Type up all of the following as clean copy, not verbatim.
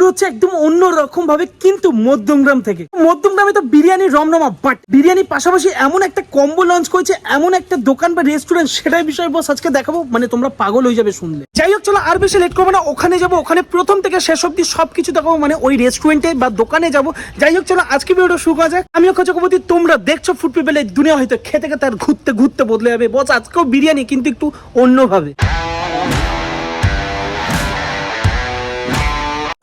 হচ্ছে একদম অন্য রকম ভাবে, কিন্তু মধ্যমগ্রাম থেকে। মধ্যমগ্রামে তো বিরিয়ানি রমরমা, বাট বিরিয়ানির পাশাপাশি এমন একটা কম্বো লঞ্চ করেছে, এমন একটা দোকান বা রেস্টুরেন্ট, সেটাই বিষয় বস আজকে দেখাবো। মানে তোমরা পাগল হয়ে যাবে শুনলে। যাই হোক, চলো আর বেশি লেট করবো না, ওখানে যাবো, ওখানে প্রথম থেকে শেষ অব্দি সবকিছু দেখাবো, মানে ওই রেস্টুরেন্টে বা দোকানে যাবো। যাই হোক, চলো আজকে ভিডিওটা শুরু করা যাক। আমি অক্ষয় চক্রবর্তী, তোমরা দেখছো ফুড পিপল। এই দুনিয়া হয়তো খেতে খেতে আর ঘুরতে ঘুরতে বদলে যাবে বস। আজকেও বিরিয়ানি, কিন্তু একটু অন্যভাবে।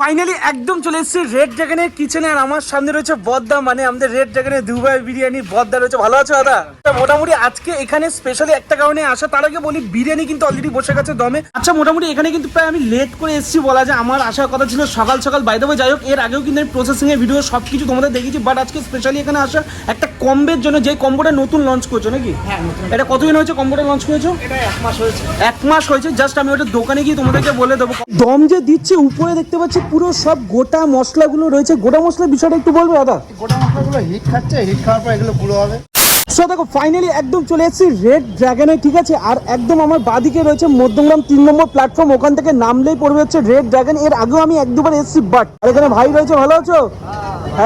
ফাইনালি একদম চলে এসেছে রেড ড্রাগনের কিচেনে, আর আমার সামনে রয়েছে বদ্দা, মানে আমাদের রেড ড্রাগনের দুবাই বিরিয়ানি বদ্দা রয়েছে। ভালো আছো দাদা? মোটামুটি আজকে এখানে স্পেশালি একটা কারণে আসা, তার আগে বলি বিরিয়ানি কিন্তু অলরেডি বসে গেছে দমে। আচ্ছা, মোটামুটি এখানে কিন্তু প্রায় আমি লেট করে এসেছি বলা যায়। আমার আসার কথা ছিল সকাল সকাল, বাই দ্য ওয়ে। যাই হোক, এর আগেও কিন্তু আমি প্রসেসিং এর ভিডিও সবকিছু তোমাদের দেখিয়েছি, বাট আজকে স্পেশালি এখানে আসা একটা কম্বের জন্য, যে কম্বোটা নতুন লঞ্চ করছো নাকি? হ্যাঁ, এটা কতদিন হয়েছে কম্বোটা লঞ্চ করেছো? এটা 1 মাস হয়েছে। 1 মাস হয়েছে। জাস্ট আমি ওটা দোকানে গিয়ে তোমাদেরকে বলে দেবো। দম যে দিচ্ছে, উপরে দেখতে পাচ্ছি পুরো সব গোটা মশলাগুলো রয়েছে। গোটা মশলার বিষয়টা একটু বলবে দাদা? গোটা মশলাগুলো হিট খাচ্ছে, হিট খাওয়ার পর এগুলো গুঁড়ো হবে। সো দেখো, ফাইনালি একদম চলে এসেছি রেড ড্রাগনে, ঠিক আছে। আর একদম আমার বাদিকে রয়েছে মধ্যমগ্রাম 3 নম্বর প্ল্যাটফর্ম। ওখান থেকে নামলেই পড়বে হচ্ছে রেড ড্রাগন। এর আগেও আমি 1-2 বার এসেছি, বাট আর এখানে ভাই রয়েছে। ভালো আছো?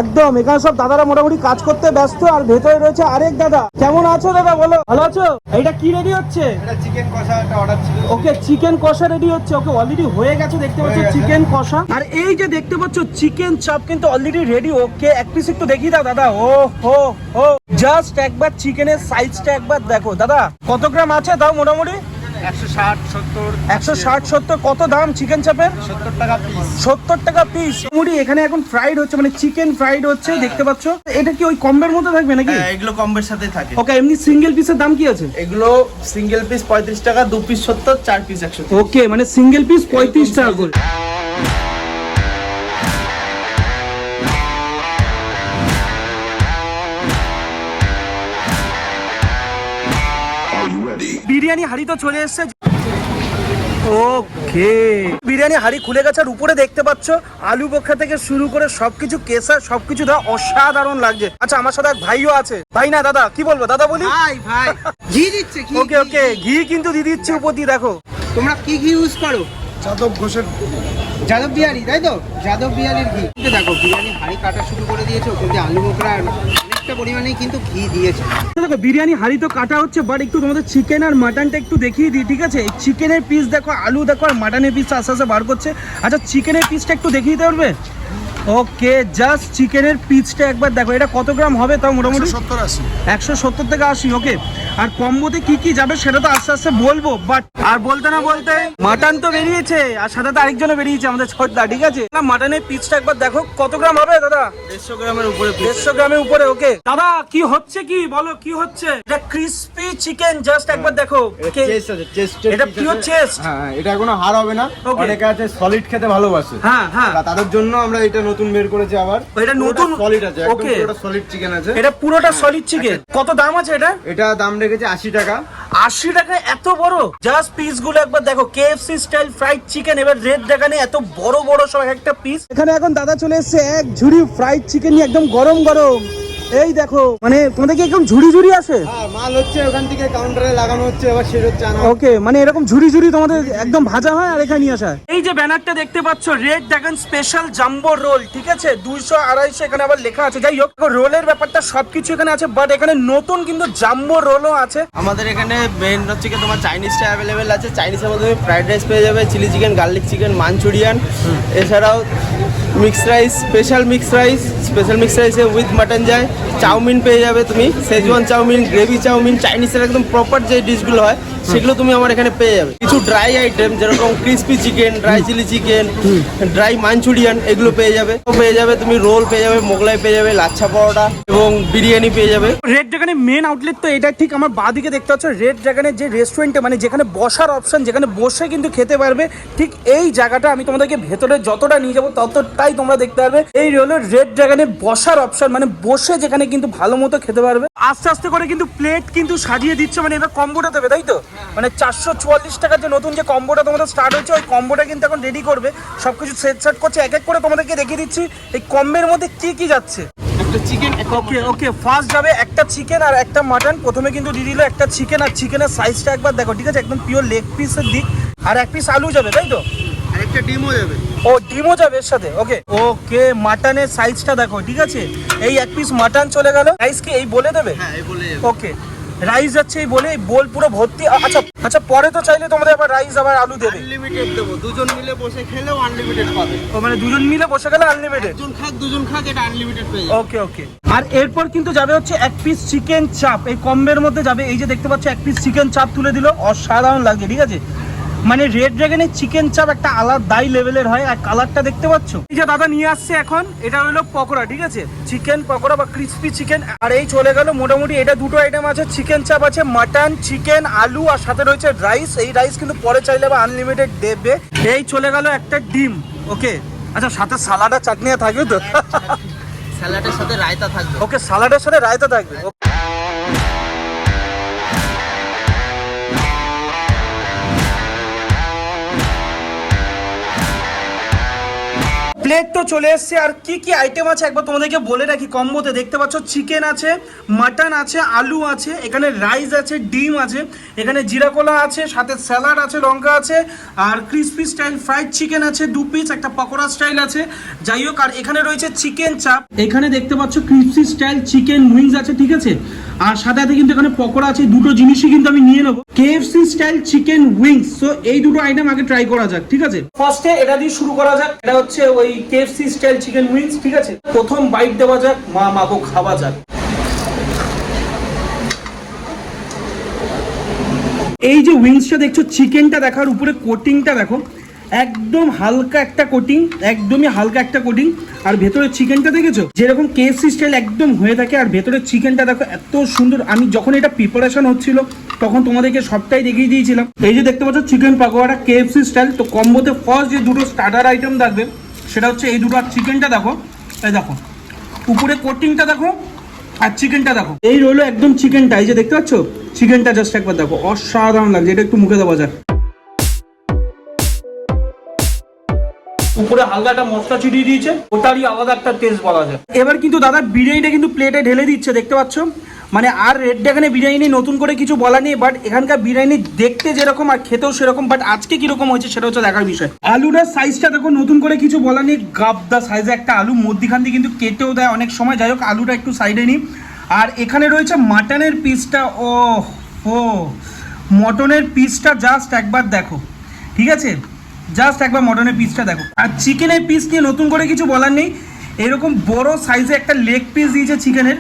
একদম এখানে সব দাদারা মোটামুটি কাজ করতে ব্যস্ত, আর ভেতরে রয়েছে আরেক দাদা। কেমন আছো দাদা? বলো। ভালো আছো? এটা কি রেডি হচ্ছে? এটা চিকেন কষা, একটা অর্ডার ছিল। ওকে, চিকেন কষা রেডি হচ্ছে। ওকে, অলরেডি হয়ে গেছে, দেখতে পাচ্ছ চিকেন কষা। আর এই যে দেখতে পাচ্ছ চিকেন চাপ কিন্তু অলরেডি রেডি। ওকে, এক পিস একটু দেখিয়ে দাও দাদা। ও হো হো, জাস্ট একবার চিকেনের সাইজটা একবার দেখো দাদা। কত গ্রাম আছে দাও? মোটামুটি 160-70। কত দাম চিকেন চাপের? 70 টাকা পিস। 70 টাকা পিস। মোটামুটি এখানে এখন ফ্রাইড হচ্ছে, মানে চিকেন ফ্রাইড হচ্ছে, দেখতে পাচ্ছ। এটা কি ওই কম্বের মধ্যে থাকবে নাকি? হ্যাঁ, এগুলো কম্বের সাথে থাকে। ওকে, এমনি সিঙ্গেল পিসের দাম কি আছে? এগুলো সিঙ্গেল পিস 35 টাকা, 2 পিস 70, 4 পিস 100। ওকে, মানে সিঙ্গেল পিস 35 টাকা করে। বিরিয়ানি হাড়ি তো চলে এসেছে। ওকে, বিরিয়ানি হাড়ি খুলে গেছে, আর উপরে দেখতে পাচ্ছ আলু বোখা থেকে শুরু করে সবকিছু কেসা, সবকিছু দাও, অসাধারণ লাগছে। আচ্ছা, আমার সাথে এক ভাইও আছে। ভাই না দাদা, কি বলবো দাদা? বলি ভাই ঘি দিচ্ছে। ওকে ওকে, ঘি কিন্তু দিয়ে দিচ্ছে উপর দিয়ে। দেখো তোমরা কি ঘি ইউজ করো? যাদব ঘোষের। যাদব বিহারি, তাই তো? যাদব বিহারির ঘি। দেখো বিরিয়ানি হাঁড়ি কাটা শুরু করে দিয়েছে, ওখান থেকে আলু বোখরা অনেকটা পরিমাণেই কিন্তু ঘি দিয়েছে। দেখো, বিরিয়ানি হাঁড়ি তো কাটা হচ্ছে, বাট একটু তোমাদের চিকেন আর মাটনটা একটু দেখিয়ে দিই, ঠিক আছে? চিকেনের পিস দেখো, আলু দেখো, আর মাটনের পিস আস্তে আস্তে বার করছে। আচ্ছা, চিকেনের পিসটা একটু দেখিয়ে দিতে পারবে? ওকে, জাস্ট চিকেনের পিসটা একবার দেখো। এটা কত গ্রাম হবে তাও? মোটামুটি 70-80। 170 থেকে 80। ওকে, আর কম্বোতে কি কি যাবে সেটা তো আস্তে আস্তে বলবো, বাট আর বলতে না বলতে মাটন তো বেরিয়েছে, আর সাথে তো আরেকজনও বেরিয়েছে, আমাদের ছোটদা, ঠিক আছে? মাটনের পিসটা একবার দেখো কত গ্রাম হবে দাদা? 150 গ্রামের উপরে। 150 গ্রামের উপরে। ওকে দাদা, কি হচ্ছে, কি বলো কি হচ্ছে? এটা ক্রিসপি চিকেন, জাস্ট একবার দেখো। এটা পিওর চেস্ট। হ্যাঁ, এটা কোনো হার হবে না। Okay. অনেকে আছে সলিড খেতে ভালোবাসে। হ্যাঁ হ্যাঁ, তাদের জন্য আমরা এটা নতুন বের করেছি আবার। এটা নতুন সলিড আছে, একদম Okay. পুরোটা সলিড চিকেন আছে। এটা পুরোটা সলিড চিকেন। কত দাম আছে এটা? এটা দাম রেখেছে 80 টাকা। 80 টাকা? এত বড়? জাস্ট পিস গুলো একবার দেখো, KFC স্টাইল ফ্রাইড চিকেন। এবার রেড ড্রাগনে এত বড় বড় সব একটা পিস। এখানে এখন দাদা চলে এসেছে এক ঝুড়ি ফ্রাইড চিকেন নিয়ে, একদম গরম গরম। এই দেখো, মানে তোমাদের কি একদম ঝুড়ি ঝুড়ি আসে? হ্যাঁ, মাল হচ্ছে ওখান থেকে কাউন্টারে লাগানো হচ্ছে, এবার শেষ হচ্ছে আনা। ওকে, মানে এরকম ঝুড়ি ঝুড়ি তোমাদের একদম ভাজা হয় আর এখানে নিয়ে আসা হয়। এই যে ব্যানারটা দেখতে পাচ্ছ, red dragon special jumbo roll, ঠিক আছে? 200-250 এখানে আবার লেখা আছে। যাই হোক, রোলের ব্যাপারটা সবকিছু এখানে আছে, বাট এখানে নতুন কিন্তু জাম্বো রোলও আছে। আমাদের এখানে মেন হচ্ছে কি তোমার চাইনিজটা অ্যাভেলেবেল আছে। চাইনিজের মধ্যে তুমি ফ্রাইড রাইস পেয়ে যাবে, chilli chicken, garlic chicken, manchurian, এছাড়াও মিক্স রাইস, স্পেশাল মিক্স রাইসে উইথ মাটন যায়। চাউমিন পেয়ে যাবে তুমি, সেজওয়ান চাউমিন, গ্রেভি চাউমিন, চাইনিজের একদম প্রপার যে ডিশগুলো হয় সেগুলো তুমি আমার এখানে পেয়ে যাবে। কিছু ড্রাই আইটেম যেরকম crispy chicken, dry chilli chicken, dry Manchurian, এগুলো পেয়ে যাবে তুমি। রোল পেয়ে যাবে, মোগলাই পেয়ে যাবে, লাচ্ছা পরোটা এবং বিরিয়ানি পেয়ে যাবে। রেড ড্রাগনের মেন আউটলেট তো এটা, ঠিক আমার বাঁদিকে দেখতে পাচ্ছ রেড ড্রাগনের যে রেস্টুরেন্টে, মানে যেখানে বসার অপশন, যেখানে বসে কিন্তু খেতে পারবে, ঠিক এই জায়গাটা আমি তোমাদেরকে ভেতরে যতটা নিয়ে যাবো ততটাই তোমরা দেখতে পারবে। এই হলো রেড ড্রাগনের বসার অপশন, মানে বসে যেখানে কিন্তু ভালো মতো খেতে পারবে। আস্তে আস্তে করে কিন্তু প্লেট কিন্তু সাজিয়ে দিচ্ছে, মানে এবার কম্বোটা দেবে, তাই তো? মানে 444 টাকার যে নতুন যে কম্বোটা তোমাদের স্টার্ট হচ্ছে, ওই কম্বোটা কিন্তু এখন রেডি করবে, সবকিছু সেট করছে। এক এক করে তোমাদেরকে দেখিয়ে দিচ্ছি এই কম্বের মধ্যে কি কি যাচ্ছে। একটা চিকেন, ওকে ওকে, ফার্স্ট যাবে একটা চিকেন আর একটা মাটন। প্রথমে কিন্তু দিয়ে দিল একটা চিকেন, আর চিকেনের সাইজটা একবার দেখো, ঠিক আছে? একদম পিওর লেগ পিসের দিক। আর এক পিস আলু যাবে, তাই তো? আর একটা ডিমও যাবে। ও ডিমও যাবে এর সাথে, ওকে ওকে। মাটনের সাইজটা দেখো, ঠিক আছে, এই এক পিস মাটন চলে গেল। রাইস কি এই বলে দেবে? হ্যাঁ এই বলে ওকে, রাইস যাচ্ছে এই বলে, এই বোল পুরো ভর্তি। আচ্ছা আচ্ছা, পরে তো চাইলে তোমাদের আবার রাইস আবার আলু দেবে? আনলিমিটেড দেবো, দুজন মিলে বসে খেলেও আনলিমিটেড পাবে। ও মানে দুজন মিলে বসে গেলে আনলিমিটেড? দুজন খাক এটা আনলিমিটেড পেয়ে যাবে। ওকে ওকে। আর এরপর কিন্তু যাবে হচ্ছে এক পিস চিকেন চাপ, এই কম্বের মধ্যে যাবে। এই যে দেখতে পাচ্ছ এক পিস চিকেন চাপ তুলে দিল, অসাধারণ লাগছে, ঠিক আছে। মানে রেড ড্রাগনের চিকেন চাপ একটা আলাদাই লেভেলের হয়। আর কালারটা দেখতে পাচ্ছ, এই যে দাদা নিয়ে আসছে এখন, এটা হলো পকোড়া, ঠিক আছে, চিকেন পকোড়া বা ক্রিসপি চিকেন। আর এই চলে গেল মোটামুটি এটা দুটো আইটেম আছে, চিকেন চাপ আছে, মাটন, চিকেন, আলু, আর সাথে রয়েছে রাইস। এই রাইস কিন্তু পরে চাইলে বা আনলিমিটেড দেবে। এই চলে গেল একটা ডিম, ওকে। আচ্ছা সাথে সালাড আর চাটনি থাকবে তো? স্যালাডের সাথে রায়তা থাকবে। ওকে, সালাডের সাথে রায়তা থাকবে। প্লেট তো চলে এসছে। আর কি কি আইটেম আছে একবার তোমাদেরকে বলে রাখি। কম্বোতে দেখতে পাচ্ছ চিকেন আছে, মাটন আছে, আলু আছে, এখানে রাইস আছে, ডিম আছে, এখানে জিরা কোলা আছে, সাথে স্যালাড আছে, লঙ্কা আছে, আর ক্রিসপি স্টাইল ফ্রাইড চিকেন আছে 2 পিস, একটা পকোড়া স্টাইল আছে, যাই হোক। আর এখানে রয়েছে চিকেন চাপ, এখানে দেখতে পাচ্ছ ক্রিসপি স্টাইল চিকেন উইংস আছে, ঠিক আছে। আর সাথে সাথে কিন্তু এখানে পকোড়া আছে, দুটো জিনিসই কিন্তু আমি নিয়ে নেবো। KFC style chicken wings, so এই দুটো আইটেম আগে ট্রাই করা যাক, ঠিক আছে। ফার্স্টে এটা দিয়ে শুরু করা যাক, এটা হচ্ছে ওই কেএফসি স্টাইল চিকেন উইংস, ঠিক আছে। প্রথম বাইট দেওয়া যাক, মা মাগো খাওয়া যাক। এই যে উইংসটা দেখছো, চিকেনটা দেখার উপরে কোটিংটা দেখো, একদম হালকা একটা কোটিং, একদমই হালকা একটা কোটিং। আর ভেতরে চিকেনটা দেখেছো যেরকম কেএফসি স্টাইল একদম হয়ে থাকে, আর ভেতরে চিকেনটা দেখো এত সুন্দর। আমি যখন এটা প্রিপারেশন হচ্ছিল তখন তোমাদেরকে সবটাই দেখিয়ে দিয়েছিলাম। এই যে দেখতে পাচ্ছ চিকেন পাকোড়া কেএফসি স্টাইল। তো কম্বোতে ফার্স্ট যে দুটো স্টার্টার আইটেম থাকবে সেটা হচ্ছে এই দুটো। আর চিকেনটা দেখো, এই দেখো উপরে কোটিংটা দেখো, আর চিকেনটা দেখো, এই রইলো একদম চিকেনটা। এই যে দেখতে পাচ্ছ চিকেনটা, জাস্ট একবার দেখো, অসাধারণ লাগছে। এটা একটু মুখে দেওয়া যাক। উপরে হালকা একটা মশলা ছিটিয়ে দিয়েছে, ওটারই আলাদা একটা টেস্ট বলা যায়। এবার কিন্তু দাদা বিরিয়ানিটা কিন্তু প্লেটে ঢেলে দিচ্ছে, দেখতে পাচ্ছ। মানে আর রেড ড্রাগনে বিরিয়ানি নতুন করে কিছু বলা নেই, বাট এখানকার বিরিয়ানি দেখতে যেরকম আর খেতেও সেরকম। বাট আজকে কিরকম হয়েছে সেটা হচ্ছে দেখার বিষয়। আলুটার সাইজটা দেখো, নতুন করে কিছু বলা নেই, গাবদা সাইজে একটা আলু, মধ্যখান দিয়ে কিন্তু কেটেও দেয় অনেক সময়। যাই হোক, আলুটা একটু সাইডে নিই। আর এখানে রয়েছে মাটনের পিসটা, ও মটনের পিসটা জাস্ট একবার দেখো, ঠিক আছে, জাস্ট একবার মটনের পিসটা দেখো। আর চিকেনের পিস নিয়ে নতুন করে কিছু বলার নেই, এরকম বড় সাইজে একটা লেগ পিস দিয়েছে চিকেনের,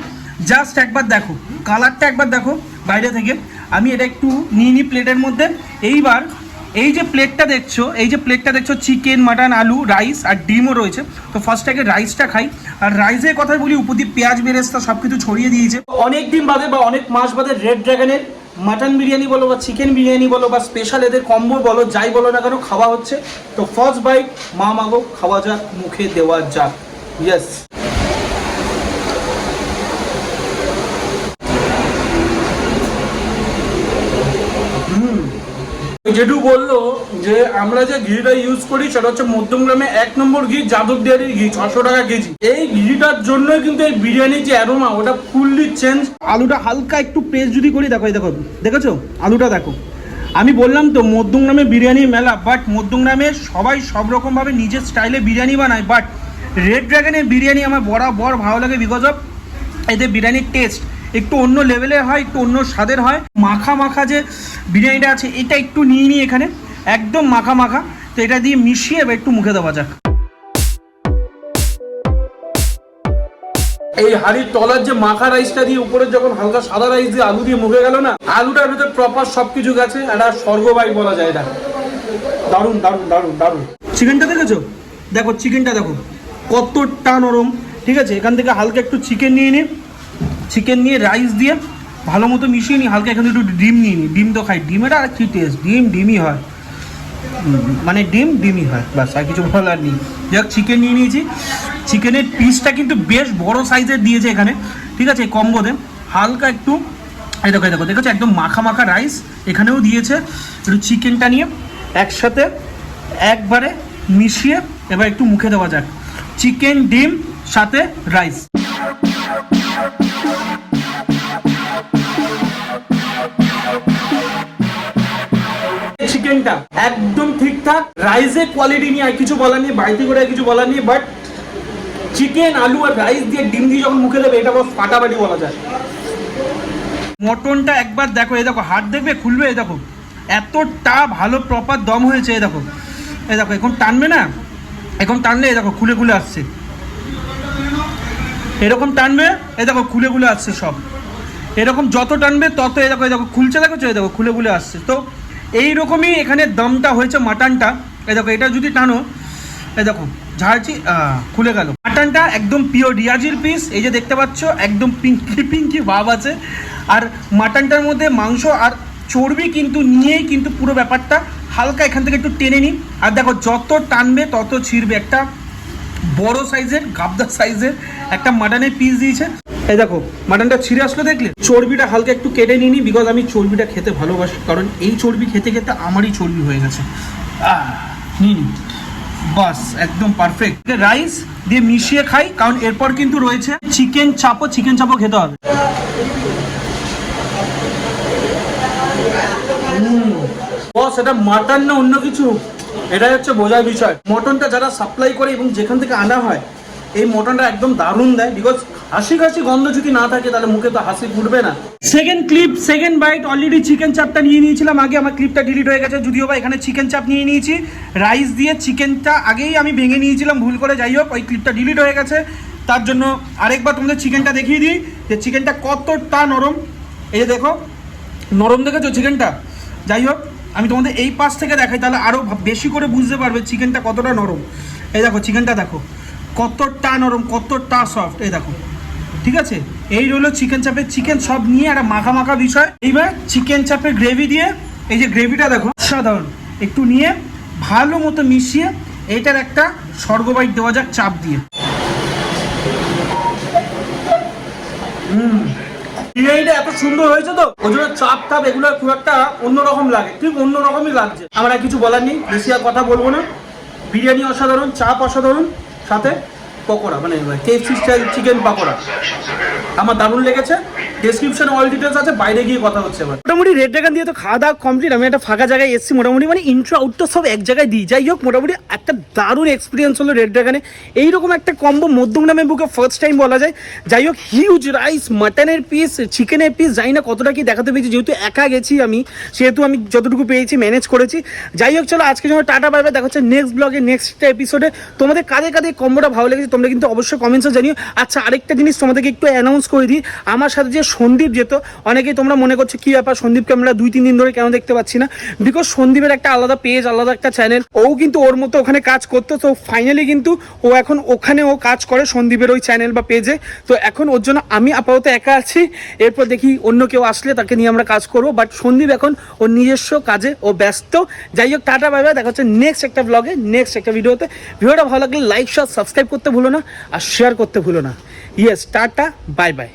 জাস্ট একবার দেখো, কালারটা একবার দেখো বাইরে থেকে। আমি এটা একটু নিয়ে নিই প্লেটের মধ্যে। এইবার এই যে প্লেটটা দেখছো, চিকেন, মাটন, আলু, রাইস আর ডিমও রয়েছে। তো ফার্স্ট আগে রাইসটা খাই। আর রাইসের কথা বলি, উপর দিয়ে পেঁয়াজ বেরেস্তা সব কিছু ছড়িয়ে দিয়েছে। অনেক দিন বাদে বা অনেক মাস বাদে রেড ড্রাগনের মাটন বিরিয়ানি বলো বা চিকেন বিরিয়ানি বলো বা স্পেশাল এদের কম্বো বলো, যাই বলো না কেন, খাওয়া হচ্ছে। তো ফার্স্ট বাইট মা মাগো খাওয়া যাক, মুখে দেওয়া যাক। ইয়েস, যেটু বললো যে আমরা যে ঘিটা ইউজ করি সেটা হচ্ছে মধ্যমগ্রামে 1 নম্বর ঘি, যাদব ডেয়ারির ঘি, 600 টাকা কেজি। এই ঘিটার জন্যই কিন্তু এই বিরিয়ানির যে অ্যারোমা ওটা ফুললি চেঞ্জ। আলুটা হালকা একটু প্রেস যদি করি, দেখো, এই দেখো, দেখেছো আলুটা দেখো। আমি বললাম তো মধ্যমগ্রামে বিরিয়ানি মেলা, বাট মধ্যমগ্রামে সবাই সব রকমভাবে নিজের স্টাইলে বিরিয়ানি বানায়। বাট রেড ড্রাগনের বিরিয়ানি আমার বরাবর ভালো লাগে, বিকজ অফ এদের বিরিয়ানির টেস্ট একটু অন্য লেভেলের হয়, একটু অন্য স্বাদের হয়। মাখা মাখা যে বিরিয়ানিটা আছে, এটা একটু নিয়ে নিই এখানে, একদম মাখা মাখা। তো এটা দিয়ে মিশিয়ে এবার একটু মুখে দেওয়া যাক। এই হাড়ির তলার যে মাখা রাইসটা দিয়ে উপরে যখন হালকা সাদা রাইস দিয়ে আলু দিয়ে মুখে গেল না, আলুটার ভিতরে প্রপার সবকিছু গেছে, একটা স্বর্গবাই বলা যায় এটা। দারুণ দারুণ দারুণ দারুণ। চিকেনটা দেখেছো, দেখো চিকেনটা দেখো কতটা নরম, ঠিক আছে। এখান থেকে হালকা একটু চিকেন নিয়ে নিই, চিকেন নিয়ে রাইস দিয়ে ভালো মতো মিশিয়ে নিই। হালকা এখানে একটু ডিম নিয়ে নিই, ডিম তো খাই, ডিমের আর কি টেস্ট, ডিমই হয়, মানে ডিমই হয়, বাস আর কিছু বলার নেই। যাক, চিকেন নিয়ে নিয়েছি। চিকেনের পিসটা কিন্তু বেশ বড় সাইজের দিয়েছে এখানে, ঠিক আছে। কম্বোতে হালকা একটু এই দেখো দেখেছো, একদম মাখা মাখা রাইস এখানেও দিয়েছে। একটু চিকেনটা নিয়ে একসাথে একবারে মিশিয়ে এবার একটু মুখে দেওয়া যাক। চিকেন, ডিম, সাথে রাইস। চিকেনটা একদম ঠিকঠাক, রাইসের কোয়ালিটি নিয়ে আর কিছু বলার নেই, বাড়িতে করে আর কিছু বলার নেই, বাট চিকেন আলু আর রাইস দিয়ে ডিম দিয়ে যখন মুখে দেবে এটা বস ফাটাফাটি বলা যায়। মটনটা একবার দেখো, এই দেখো হাত দেখবে খুলবে, এই দেখো এতটা ভালো প্রপার দম হয়েছে, এই দেখো এখন টানবে না, এখন টানলে এই দেখো খুলে খুলে আসছে, এরকম টানবে এই দেখো খুলে খুলে আসছে সব, এরকম যত টানবে তত এই দেখো খুলছে, দেখো এই দেখো খুলে খুলে আসছে। তো এইরকমই এখানে দমটা হয়েছে মাটনটা, এই দেখো এটা যদি টানো এই দেখো ঝাড়ছি খুলে গেল। মাটনটা একদম পিওর রিয়াজির পিস, এই যে দেখতে পাচ্ছ একদম পিঙ্কি পিঙ্কি ভাব আছে, আর মাটনটার মধ্যে মাংস আর চর্বি কিন্তু নিয়েই কিন্তু পুরো ব্যাপারটা হালকা এখান থেকে একটু টেনে নিই, আর দেখো যত টানবে তত ছিঁড়বে। একটা বড় সাইজের গাবদা সাইজের একটা মাটনের পিস দিয়েছে, এই দেখো মাটনটা ছিঁড়ে আসলো দেখলে। চর্বিটা হালকা একটু কেটে নিই বিকজ আমি চর্বিটা খেতে ভালোবাসি, কারণ এই চর্বি খেতে খেতে আমারই চর্বি হয়ে গেছে। বাস একদম পারফেক্ট। রাইস দিয়ে মিশিয়ে খাই, কারণ এরপর কিন্তু রয়েছে চিকেন চাপও খেতে হবে। বস এটা মাটন না অন্য কিছু, এটাই হচ্ছে বোঝার বিষয়। মটনটা যারা সাপ্লাই করে এবং যেখান থেকে আনা হয়, এই মটনটা একদম দারুণ দেয়, বিকজ হাসি গন্ধ যদি না থাকে তাহলে মুখে তো হাসি ফুটবে না। Second clip, second bite, already chicken চাপটা নিয়ে নিয়েছিলাম আগে, আমার ক্লিপটা ডিলিট হয়ে গেছে, যদিও বা এখানে চিকেন চাপ নিয়ে নিয়েছি। রাইস দিয়ে চিকেনটা আগেই আমি ভেঙে নিয়েছিলাম ভুল করে, যাই হোক ওই ক্লিপটা ডিলিট হয়ে গেছে, তার জন্য আরেকবার তোমাদের চিকেনটা দেখিয়ে দিই যে চিকেনটা কতটা নরম। এই যে দেখো নরম দেখেছো চিকেনটা, যাই হোক আমি তোমাদের এই পাশ থেকে দেখাই তাহলে আরও বেশি করে বুঝতে পারবে চিকেনটা কতটা নরম। এই দেখো চিকেনটা দেখো কতটা নরম, কতটা সফট, এই দেখো ঠিক আছে। এই রইলো চিকেন চাপের চিকেন সব নিয়ে একটা মাখা মাখা বিষয়। এইবার চিকেন চাপের গ্রেভি দিয়ে, এই যে গ্রেভিটা দেখো সাধারণ একটু নিয়ে ভালো মতো মিশিয়ে এইটার একটা স্বর্গবাইট দেওয়া যাক চাপ দিয়ে। বিরিয়ানিটা এত সুন্দর হয়েছে তো ওই জন্য চাপ টাপ এগুলো খুব একটা অন্যরকম লাগে, ঠিক অন্যরকমই লাগছে। আমার আর কিছু বলার নেই, বেশি আর কথা বলবো না। বিরিয়ানি অসাধারণ, চাপ অসাধারণ, সাথে পকোড়া মানে KFC স্টাইল চিকেন পকোড়া আমার দারুণ লেগেছে। ডেসক্রিপশনে অল ডিটেলস আছে, বাইরে গিয়ে কথা হচ্ছে। এবার মোটামুটি রেড ড্রাগন দিয়ে তো খাওয়া দাওয়া কমপ্লিট, আমি একটা ফাঁকা জায়গায় এসেছি, মোটামুটি মানে ইন্ট্রো আউটডোর সব এক জায়গায় দিই। যাই হোক মোটামুটি একটা দারুণ এক্সপিরিয়েন্স হলো রেড ড্রাগনে, এইরকম একটা কম্বো মধ্যমগ্রামের বুকে ফার্স্ট টাইম বলা যায়। যাই হোক হিউজ রাইস, মাটনের পিস, চিকেনের পিস, জানি না কতটা কি দেখাতে পেরেছি, যেহেতু একা গেছি আমি, সেহেতু আমি যতটুকু পেয়েছি ম্যানেজ করেছি। যাই হোক চলো আজকে জন্য টাটা বাই বাই, দেখা হচ্ছে নেক্সট ব্লগে নেক্সট এপিসোডে। তোমাদের কাদের কাদের কম্বোটা ভালো লেগেছে তোমরা কিন্তু অবশ্যই কমেন্টসে জানিও। আচ্ছা আরেকটা জিনিস তোমাদেরকে একটু অ্যানাউন্স করে দিই, আমার সাথে যে সন্দীপ যেত, অনেকেই তোমরা মনে করছো কি ব্যাপার সন্দীপকে আমরা 2-3 দিন ধরে কেন দেখতে পাচ্ছি না, বিকজ সন্দীপের একটা আলাদা পেজ, আলাদা একটা চ্যানেল, ও কিন্তু ওর মতো ওখানে কাজ করতো, তো ফাইনালি কিন্তু ও এখন ওখানে ও কাজ করে সন্দীপের ওই চ্যানেল বা পেজে। তো এখন ওর জন্য আমি আপাতত একা আছি, এরপর দেখি অন্য কেউ আসলে তাকে নিয়ে আমরা কাজ করবো, বাট সন্দীপ এখন ওর নিজস্ব কাজে ও ব্যস্ত। যাই হোক টাটা বাই বাই, দেখা হচ্ছে নেক্সট একটা ব্লগে নেক্সট একটা ভিডিওতে। ভিডিওটা ভালো লাগলে লাইক শেয়ার সাবস্ক্রাইব করতে ভুলো না, আর শেয়ার করতে ভুলো না। Yes tata bye bye.